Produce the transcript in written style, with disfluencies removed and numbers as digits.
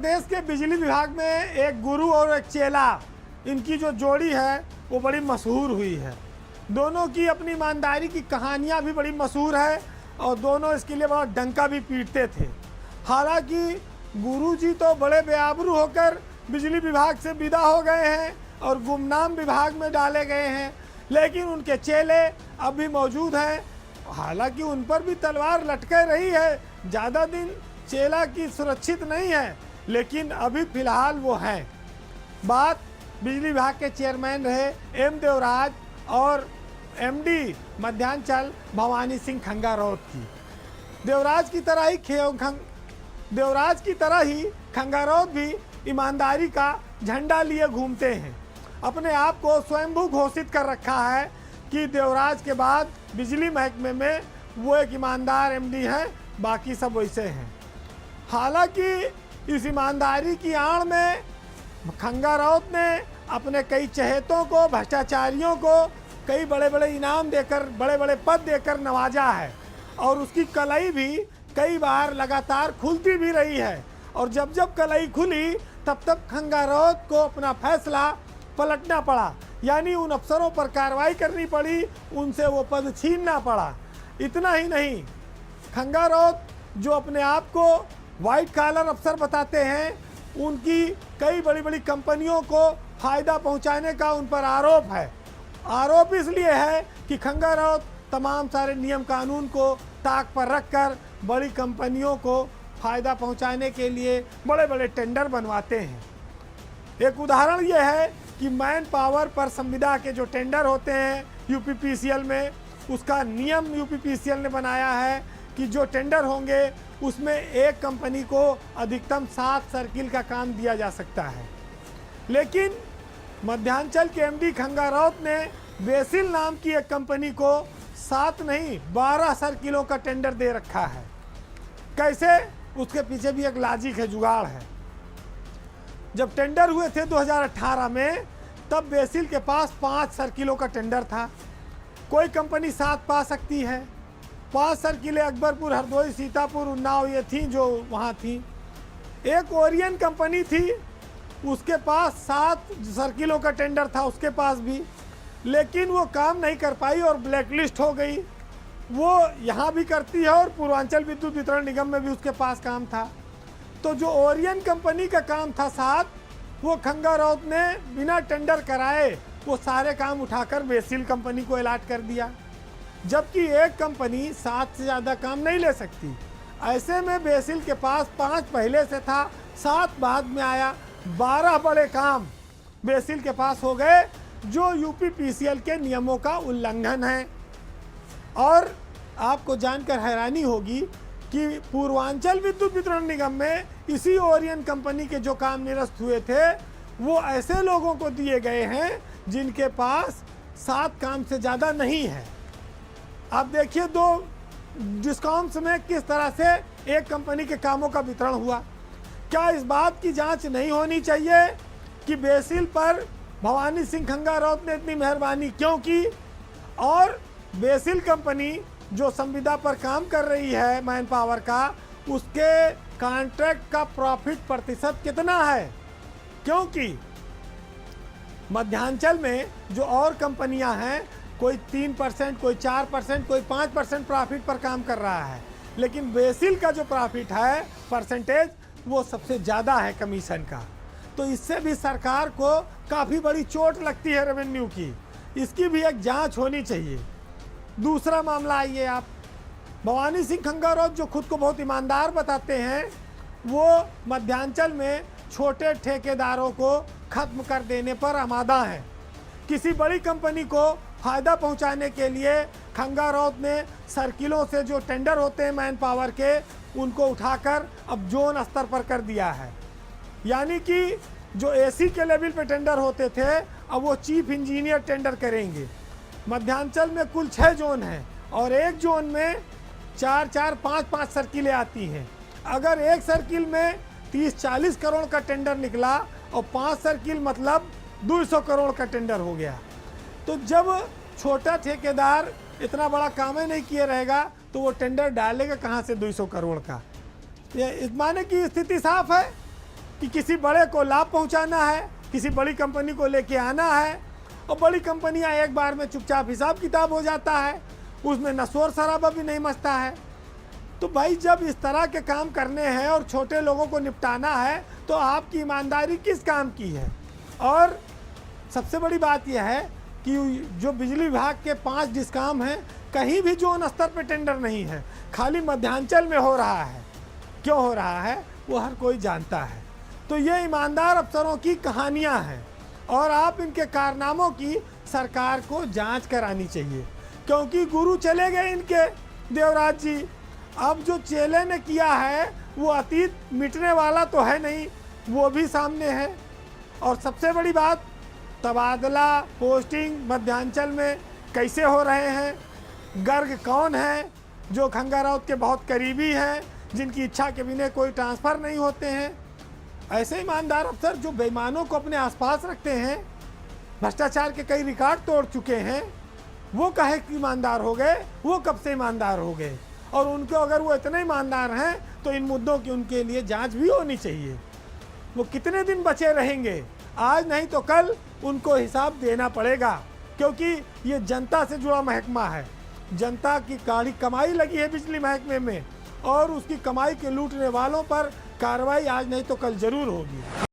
देश के बिजली विभाग में एक गुरु और एक चेला, इनकी जो जोड़ी है वो बड़ी मशहूर हुई है। दोनों की अपनी ईमानदारी की कहानियां भी बड़ी मशहूर है और दोनों इसके लिए बड़ा डंका भी पीटते थे। हालांकि गुरुजी तो बड़े बेआबरू होकर बिजली विभाग से विदा हो गए हैं और गुमनाम विभाग में डाले गए हैं, लेकिन उनके चेले अब भी मौजूद हैं। हालांकि उन पर भी तलवार लटके रही है, ज़्यादा दिन चेला की सुरक्षित नहीं है, लेकिन अभी फिलहाल वो हैं। बात बिजली विभाग के चेयरमैन रहे एम देवराज और एमडी मध्यांचल भवानी सिंह खंगारौत की। देवराज की तरह ही खंगारौत भी ईमानदारी का झंडा लिए घूमते हैं। अपने आप को स्वयंभू घोषित कर रखा है कि देवराज के बाद बिजली महकमे में वो एक ईमानदार एमडी हैं, बाकी सब वैसे हैं। हालांकि इस ईमानदारी की आड़ में खंगारौत ने अपने कई चहेतों को, भ्रष्टाचारियों को कई बड़े बड़े इनाम देकर, बड़े बड़े पद देकर नवाजा है और उसकी कलई भी कई बार लगातार खुलती भी रही है। और जब जब कलई खुली तब तब खंगारौत को अपना फैसला पलटना पड़ा, यानी उन अफसरों पर कार्रवाई करनी पड़ी, उनसे वो पद छीनना पड़ा। इतना ही नहीं, खंगारौत जो अपने आप को वाइट कॉलर अफसर बताते हैं, उनकी कई बड़ी बड़ी कंपनियों को फ़ायदा पहुंचाने का उन पर आरोप है। आरोप इसलिए है कि खंगारौत तमाम सारे नियम कानून को ताक पर रखकर बड़ी कंपनियों को फ़ायदा पहुंचाने के लिए बड़े बड़े टेंडर बनवाते हैं। एक उदाहरण ये है कि मैन पावर पर संविदा के जो टेंडर होते हैं यूपीपीसीएल में, उसका नियम यूपीपीसीएल ने बनाया है कि जो टेंडर होंगे उसमें एक कंपनी को अधिकतम 7 सर्किल का काम दिया जा सकता है। लेकिन मध्यांचल के एमडी खंगारौत ने बेसिल नाम की एक कंपनी को 7 नहीं 12 सर्किलों का टेंडर दे रखा है। कैसे? उसके पीछे भी एक लॉजिक है, जुगाड़ है। जब टेंडर हुए थे 2018 में, तब बेसिल के पास 5 सर्किलों का टेंडर था। कोई कंपनी 7 पा सकती है। 5 सर्किलें अकबरपुर, हरदोई, सीतापुर, उन्नाव ये थी जो वहाँ थी। एक ओरियन कंपनी थी, उसके पास 7 सर्किलों का टेंडर था, उसके पास भी, लेकिन वो काम नहीं कर पाई और ब्लैकलिस्ट हो गई। वो यहाँ भी करती है और पूर्वांचल विद्युत वितरण निगम में भी उसके पास काम था। तो जो ओरियन कंपनी का काम था 7, वो खंगारौत ने बिना टेंडर कराए वो सारे काम उठाकर बेसिल कंपनी को अलॉट कर दिया, जबकि एक कंपनी 7 से ज़्यादा काम नहीं ले सकती। ऐसे में बेसिल के पास 5 पहले से था, 7 बाद में आया, 12 बड़े काम बेसिल के पास हो गए जो यूपीपीसीएल के नियमों का उल्लंघन है। और आपको जानकर हैरानी होगी कि पूर्वांचल विद्युत वितरण निगम में इसी ओरियन कंपनी के जो काम निरस्त हुए थे, वो ऐसे लोगों को दिए गए हैं जिनके पास 7 काम से ज़्यादा नहीं है। आप देखिए 2 डिस्काउंट्स में किस तरह से एक कंपनी के कामों का वितरण हुआ। क्या इस बात की जांच नहीं होनी चाहिए कि बेसिल पर भवानी सिंह खंगारौत ने इतनी मेहरबानी क्यों की, और बेसिल कंपनी जो संविदा पर काम कर रही है मैन पावर का, उसके कॉन्ट्रैक्ट का प्रॉफिट प्रतिशत कितना है? क्योंकि मध्यांचल में जो और कंपनियां हैं, कोई 3%, कोई 4%, कोई 5% प्रॉफिट पर काम कर रहा है, लेकिन बेसिल का जो प्रॉफिट है परसेंटेज, वो सबसे ज़्यादा है कमीशन का। तो इससे भी सरकार को काफ़ी बड़ी चोट लगती है रेवेन्यू की। इसकी भी एक जांच होनी चाहिए। दूसरा मामला आइए आप, भवानी सिंह खंगारौत जो खुद को बहुत ईमानदार बताते हैं, वो मध्यांचल में छोटे ठेकेदारों को ख़त्म कर देने पर आमादा हैं। किसी बड़ी कंपनी को फ़ायदा पहुंचाने के लिए खंगारौत ने सर्किलों से जो टेंडर होते हैं मैन पावर के, उनको उठाकर अब जोन स्तर पर कर दिया है। यानी कि जो एसी के लेवल पे टेंडर होते थे, अब वो चीफ इंजीनियर टेंडर करेंगे। मध्यांचल में कुल 6 जोन हैं और एक जोन में 4-4, 5-5 सर्किलें आती हैं। अगर एक सर्किल में 30-40 करोड़ का टेंडर निकला और 5 सर्किल मतलब 200 करोड़ का टेंडर हो गया, तो जब छोटा ठेकेदार इतना बड़ा काम ही नहीं किए रहेगा तो वो टेंडर डालेगा कहाँ से 200 करोड़ का? ये माने की स्थिति साफ है। कि किसी बड़े को लाभ पहुंचाना है, किसी बड़ी कंपनी को लेके आना है, और बड़ी कंपनियां एक बार में चुपचाप हिसाब किताब हो जाता है, उसमें न शोर शराबा भी नहीं मचता है। तो भाई जब इस तरह के काम करने हैं और छोटे लोगों को निपटाना है तो आपकी ईमानदारी किस काम की है। और सबसे बड़ी बात यह है कि जो बिजली विभाग के 5 डिस्काम हैं, कहीं भी जोन स्तर पे टेंडर नहीं है, खाली मध्यांचल में हो रहा है। क्यों हो रहा है वो हर कोई जानता है। तो ये ईमानदार अफसरों की कहानियां हैं और आप इनके कारनामों की सरकार को जांच करानी चाहिए, क्योंकि गुरु चले गए इनके देवराज जी। अब जो चेले ने किया है वो अतीत मिटने वाला तो है नहीं, वो भी सामने है। और सबसे बड़ी बात, तबादला पोस्टिंग मध्यांचल में कैसे हो रहे हैं, गर्ग कौन है जो खंगाराउत के बहुत करीबी हैं, जिनकी इच्छा के बिना कोई ट्रांसफ़र नहीं होते हैं। ऐसे ईमानदार अफसर जो बेईमानों को अपने आसपास रखते हैं, भ्रष्टाचार के कई रिकॉर्ड तोड़ चुके हैं, वो काहे कि ईमानदार हो गए, वो कब से ईमानदार हो गए। और उनको अगर वो इतने ईमानदार हैं तो इन मुद्दों की उनके लिए जांच भी होनी चाहिए। वो कितने दिन बचे रहेंगे, आज नहीं तो कल उनको हिसाब देना पड़ेगा, क्योंकि ये जनता से जुड़ा महकमा है। जनता की काली कमाई लगी है बिजली महकमे में, और उसकी कमाई के लूटने वालों पर कार्रवाई आज नहीं तो कल जरूर होगी।